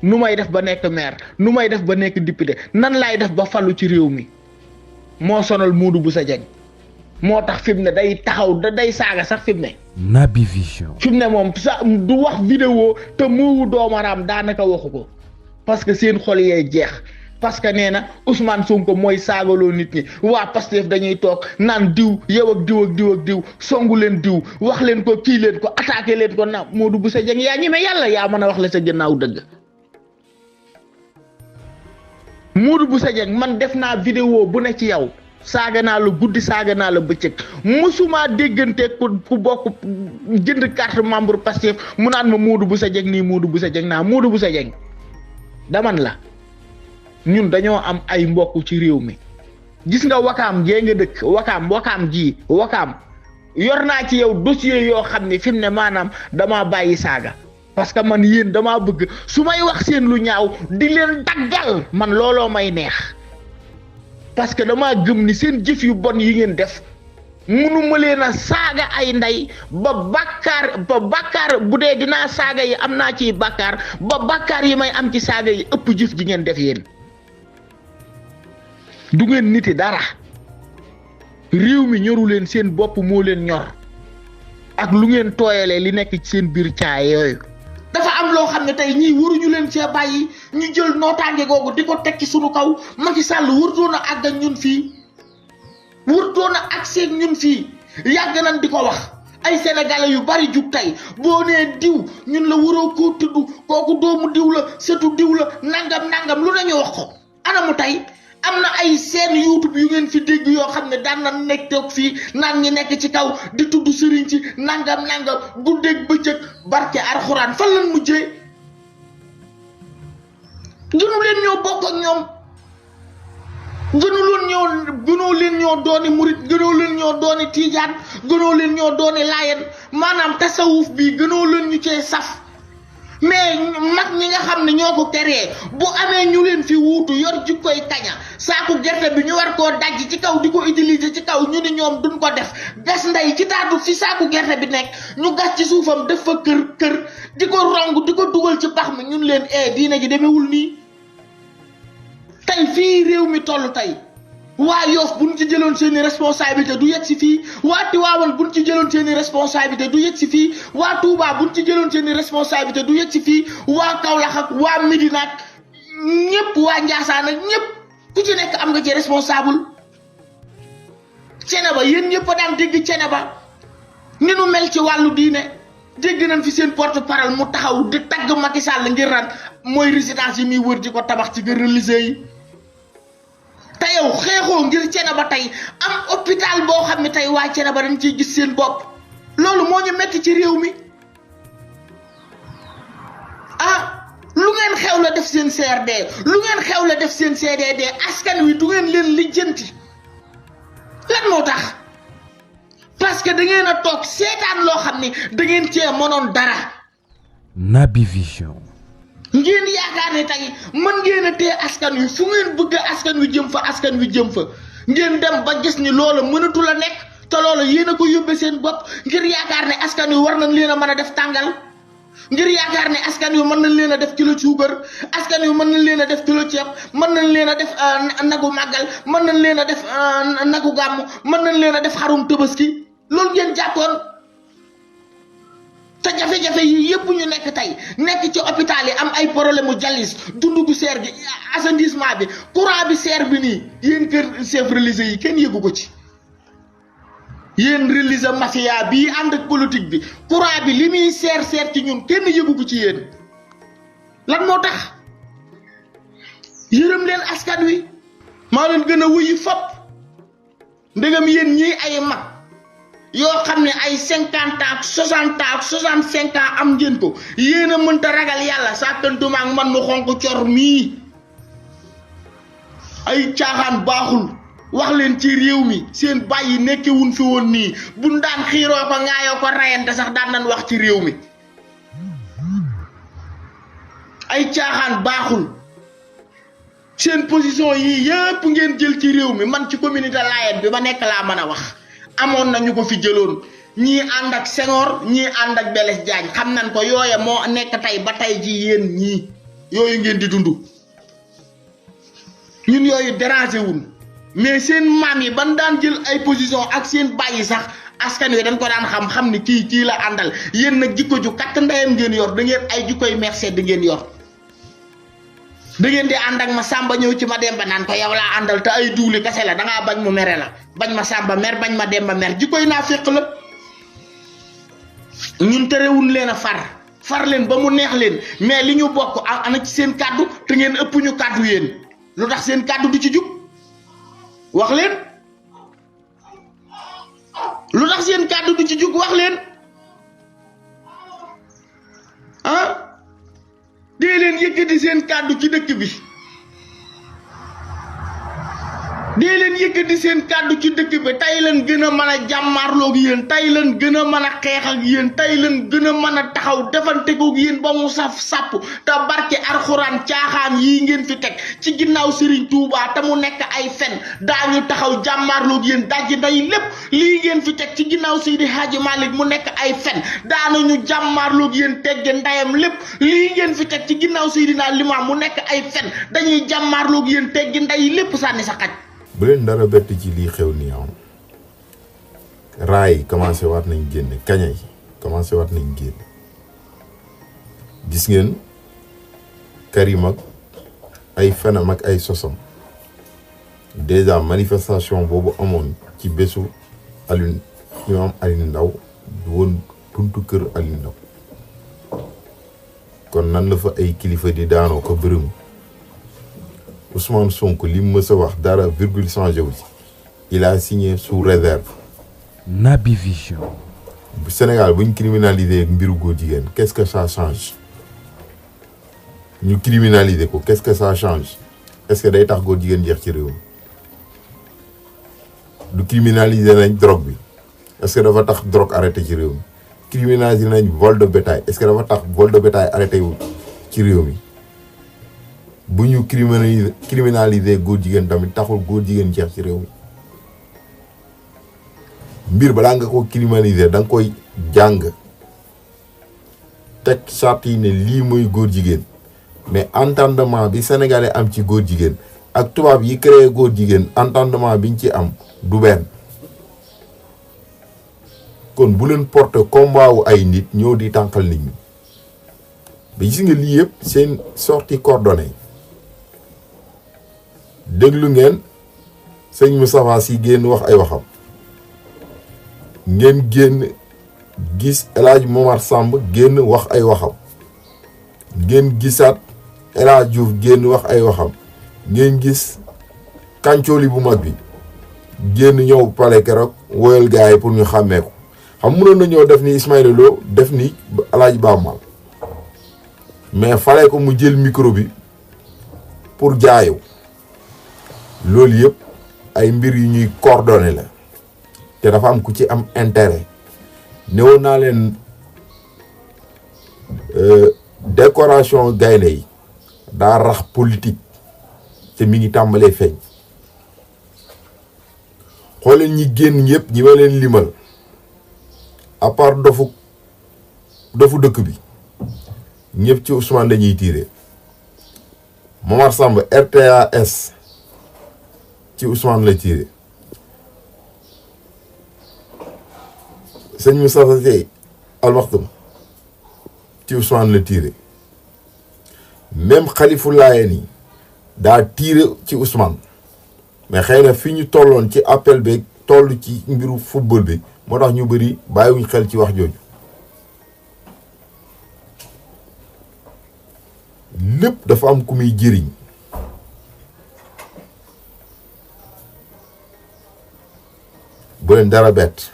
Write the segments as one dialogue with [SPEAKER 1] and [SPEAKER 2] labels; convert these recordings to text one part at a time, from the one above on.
[SPEAKER 1] nu may def ba nekk maire nu may def ba nekk député nan laay def ba falu ci réew mi moo sonal Modou Bousso Dieng moo tax fi mu ne day taxaw day saaga sax fi mu ne.
[SPEAKER 2] Naby Vision.
[SPEAKER 1] fi mu ne moom sa du wax vidéo te moowu doomaraam daanaka waxu ko parce que seen xol yee jeex parce que nee na Ousmane Sonko mooy saagaloo nit ñi waa Pastef dañuy toog naan diw yow ak diw ak diw ak diw songu leen diw wax leen ko kii leen ko attaqué leen ko na Modou Bousso Dieng yaa ñeme yàlla yaa mën a wax la sa gannaaw dëgg. Modou Bousso Dieng man def naa vidéo bu ne ci yow saaga naa la guddi saaga naa la bëccëg musuma déggante ku bokk jënd carte membre Pastef mu naan ma Modou Bousso Dieng nii Modou Bousso Dieng naa Modou Bousso Dieng daman la ñun dañoo am ay mbokk ci réew mi gis nga wakaam jee nga dëkk wakaam ji yor naa ci yow dossier yoo xam ne fi mu ne maanaam damaa bàyyi saaga parce que man yéen damaa bëgg su may wax seen lu ñaaw di leen daggal man looloo may neex parce que damaa gëm ni seen jëf yu bon yi ngeen def munuma leen a saaga ay ndey ba bàkkaar bu dee dinaa saaga yi am naa ci bàkkaar ba bàkkaar yi may am ci saaga yi ëpp jëf ji ngeen def yéen du ngeen niti dara réew mi ñoru leen seen bopp moo leen ñor ak lu ngeen tooyalee li nekk ci seen biir caay yooyu dafa am loo xam ne tey ñii waruñu leen cee bàyyi ñu jël nootaange googu di ko teg ci sunu kaw Macky Sall wërtoon a àgg ak ñun fii wërtoon a accès ñun fii yàgg nañ di ko wax ay sénégalais yu bari jug tey boo nee diw ñun la waroo koo tudd kooku doomu diw la sëtu diw la nangam lu nañu wax ko anamu tey am na ay seen YouTube yu ngeen fi dégg yoo xam ne daan na nekk toog fii naan ñi nekk ci kaw di tudd sëriñ ci nangam guddeeg bëccëg barke alxuraan fan lañ mujjee gënu leen ñoo bokk ak ñoom gënoo leen ñoo dooni murit gënoo leen ñoo dooni tiijaan gënoo leen ñoo dooni laayeen maanaam tasawuf bi gënoo leen ñu cee saf mais mag ñi nga xam ne ñoo ko teree bu amee ñu leen fi wuutu yor jikkoy kaña saaku gerte bi ñu war koo dajj ci kaw di ko utiliser ci kaw ñu ni ñoom duñ ko def gas ndey ci taatu fi saaku gerte bi nekk ñu gas ci suufam def fa kër di ko rong di ko dugal ci pax mi ñun leen diina ji demewul nii tey fii réew mi toll tey waa Yoff buñ ci jëloon seeni responsabilité du yegg si fii waa Tiwaawan buñ ci jëloon seeni responsabilité du yegg si fii waa Touba buñ ci jëloon seeni responsabilité du yegg si fii waa Kaolack ak waa Médina ak ñëpp waa Ndiassane ak ñëpp ku ci nekk am nga ci responsable Ceneba yéen ñëpp a daan dégg Ceneba ni nu mel ci wàllu diine dégg nañ fi seen porte-parole mu taxaw di tagg Macky Sall ngir ran mooy résidence yi muy wër di ko tabax ci kër religieux yi te yow xeexoo ngir Ceneba tey am hôpital boo xam ne tey waa Ceneba dañ ciy gis seen bopp loolu moo ñu metti ci réew mi lu ngeen xew la def seen CRD lu ngeen xew la def seen CDD askan wi du ngeen leen lijjanti lan moo tax parce que da ngeen a toog seetaan loo xam ne da ngeen cee mënoon dara.
[SPEAKER 2] Naby Vision.
[SPEAKER 1] ngeen yaakaar ne tey mën ngeen a tee askan wi fu ngeen bëgg askan wi jëm fa ngeen dem ba gis ni loolu mënatu la nekk te loolu yéen a ko yóbbee seen bopp ngir yaakaar ne askan wi war nañ leen a mën a def tàngal ngir yaakaar ne askan wi mën nañ leen a def kilo suukar askan wi mën nañ leen a def kilo ceeb mën nañ leen a def nagu màggal mën nañ leen a def nagu gàmm mën nañ leen a def xarum tabaski loolu ngeen jàppoon. te jafe-jafe yi yëpp ñu nekk tey nekk ci hôpital yi am ay problème mu jalis dundu gu seer gi assainissement bi courant bi seer bi nii yéen kër chef religieux yi kenn yëgu ko ci yéen religieux mafia bii ànd ak politique bi courant bi li muy seer ci ñun kenn yëgu ko ci yéen lan moo tax yërëm leen askan wi maa leen gën a wuyu fop ndegam yéen ñii ay mag yoo xam ne ay 50 ans 60 ans 65 ans am ngeen ko yéen a mënta ragal yàlla sàkkantuma ak man mu xonq cor mii ay caaxaan baaxul wax leen ci réew mi seen bàyyi nekkewuñ fi woon nii buñ daan xiiroo ko ngaayoo ko rayante sax daan nañ wax ci réew mi ay caaxaan baaxul seen position yi yëpp ngeen jël ci réew mi man ci communauté Layène bi ma nekk laa mën a wax amoon na ñu ko fi jëloon ñii ànd ak Senghor ñii ànd ak Blaise Diagne xam nañ ko yooya moo nekk tey ba tey ji yéen ñii yooyu ngeen di dund ñun yooyu déranger wun mais seen maam yi ban daan jël ay position ak seen bàyyi sax askan wi dañ ko daan xam ni kii la àndal yéen nag jikko ju katt ndeyam ngeen yor da ngeen ay jikkoy mercé di ngeen yor da ngeen di ànd ak ma sàmba ñëw ci ma demba naan ko yow laa àndal te ay duuli kase la dangaa bañ mu mere la bañ ma sàmba mer bañ ma demba mer jikkoy naa féq la ñun terewun leen a far leen ba mu neex leen mais li ñu bokk ana ci seen kàddu te ngeen ëpp ñu kàddu yéen lu tax seen kàddu du ci jug wax leen lu tax seen kàddu du ci jug wax leen dee leen yëkkati seen kàddu ci dëkk bi dee leen yëkkati seen kàddu ci dëkk bi tey leen gën a mën a jàmmaarloog yéen tey leen gën a mën a xeex ak yéen tey leen gën a mën a taxaw defantegoog yéen ba mu saf sàpp te barke arxuraan caaxaan yii ngeen fi teg ci ginnaaw Serigne Touba te mu nekk ay fen daañu taxaw jàmmaarloog yéen dajji nday lépp lii ngeen fi teg ci ginnaaw Seydi Hadji Malick mu nekk ay fen daanañu jàmmaarloog yéen tegge ndayam lépp lii ngeen fi teg ci ginnaaw Seydina Limam mu nekk ay fen dañuy jàmmaarloog yéen tegge nday lépp sànni sa xaj
[SPEAKER 3] bu leen dara bett ci lii xew nii am raay commencé waat nañ génn kaña yi commencé waat nañ génn gis ngeen Karim ak ay fenam ak ay sosam déjà manifestation boobu amoon ci bésu Alioune imam Alioune Ndao du woon buntu kër Alioune Ndao kon nan la fa ay kilifa di daanoo ko bërëm Ousmane Sonko li mu mës a wax dara virgule changé wu ci il a signé sous réserve.
[SPEAKER 2] Naby Vision.
[SPEAKER 3] bu Sénégal bu ñu criminaliser mbiru góor jigéen qu'est-ce que ça change ñu criminaliser ko qu'est-ce que ça change est-ce que day tax góor jigéen jeex ci réew mi du criminaliser nañ drogue bi est-ce que dafa tax drogue arrêté ci réew mi criminaliser nañ vol de bétail est-ce que dafa tax vol de bétail arrêté wu ci réew mi. bu ñu criminaliser góor jigéen tamit taxul góor jigéen jeex ci réew mi mbir balaa nga ko criminaliser da nga koy jàng teg charte yi ne lii mooy góor jigéen mais entendement bi sénégalais am ci góor jigéen ak tubaab yi créé góor jigéen entendement biñ ci am du benn kon bu leen porter combat wu ay nit ñëw di tànqal nit ñi ba gis nga lii yëpp seen sortie coordonnée déglu ngeen sëñ Moustapha Sy génn wax ay waxam ngeen génn gis El Hadj Momar Samb génn wax ay waxam ngeen gisaat El Hadj Diouf génn wax ay waxam ngeen gis kàncooli bu mag bi génn ñëw pale keroog woyal gars yi pour ñu xàmmee ko xam mënoon na ñëw def ni Ismaïla Lo def ni El Hadj Ba Mal mais fale ko mu jël micro bi pour jaayu loolu yëpp ay mbir yu ñuy coordonné la te dafa am ku ci am intérêt néewoon naa leen décoration gaynde yi daa rax politique te mi ngi tàmbalee feeñ xooleen ñi génn ñëpp ñi ma leen limal à part dofu dëkk bi ñëpp ci Ousmane dañuy tiire Momar Samb RTAS ci Ousmane la tiré sëñ Moustapha Sy Al Maktoum ci Ousmane la tiré même Khalifa Laye daa tiré ci Ousmane mais xëy na fi ñu tolloon ci appel bi toll ci mbiru football bi moo tax ñu bëri bàyyiwuñ xel ci wax jooju lépp dafa am ku muy jëriñ bu leen dara bett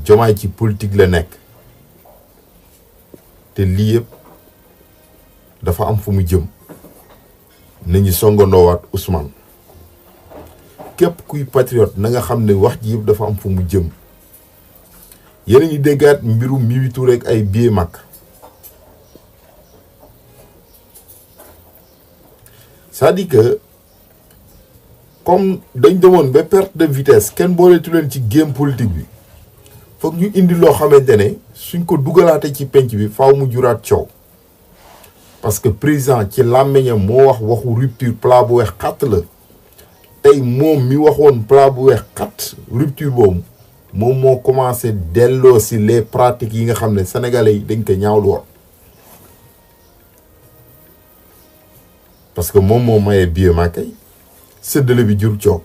[SPEAKER 3] Diomaye ci politique la nekk te lii yëpp dafa am fu mu jëm nañu songandoowaat Ousmane képp kuy patriote na nga xam ne wax ji yëpp dafa am fu mu jëm yéen a ngi déggaat mbirum Mimi Touré ak ay billet mag c'est-à-dire que comme dañ demoon ba perte de vitesse kenn booleetu leen ci game politique bi foog ñu indi loo xamante ne suñ ko dugalaate ci penc bi faaw mu juraat coow parce que président ci làmmiñam moo wax waxu rupture plat bu weex xatt la tey moom mi waxoon plat bu weex xatt rupture boobu moom moo commencé delloo si les pratiques yi nga xam ne sénégalais yi dañ ko ñaawlu woon parce que moom moo mayee billet Makka yi séddale bi jur coow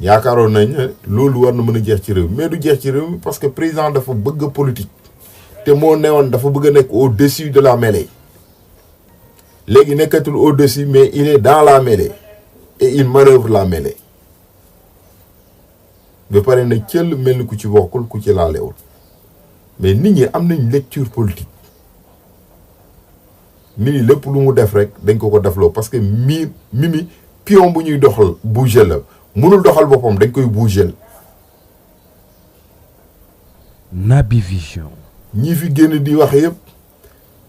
[SPEAKER 3] yaakaaroon nañ ne loolu war na mën a jeex ci réew mais du jeex ci réew mi parce que président dafa bëgg politique te moo newoon dafa bëgg a nekk au-dessus de la mêlée léegi nekkatul au-dessus mais il est dans la mêlée et il manœuvre la mêlée ba pare na cëll mel ni ku ci bokkul ku ci laalewul mais nit ñi am nañ lecture politique nit ñi lépp lu mu def rek dañ ko defloo parce que Mimi pion bu ñuy doxal bouger la mënul doxal boppam dañ koy bouger.
[SPEAKER 2] Naby Vision.
[SPEAKER 3] ñi fi génn di wax yëpp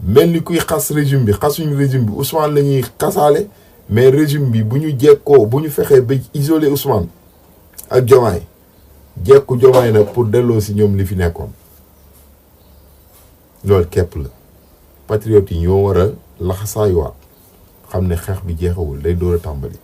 [SPEAKER 3] mel ni kuy xas régime bi xasuñu régime bi Ousmane la ñuy xasaale mais régime bi bu ñu jekkoo bu ñu fexee ba isoler Ousmane ak Diomaye jekku Diomaye nag pour delloo si ñoom li fi nekkoon loolu képp la patriotes yi ñoo war a laxasaayuwaat xam ne xeex bi jeexawul day door a tàmbali.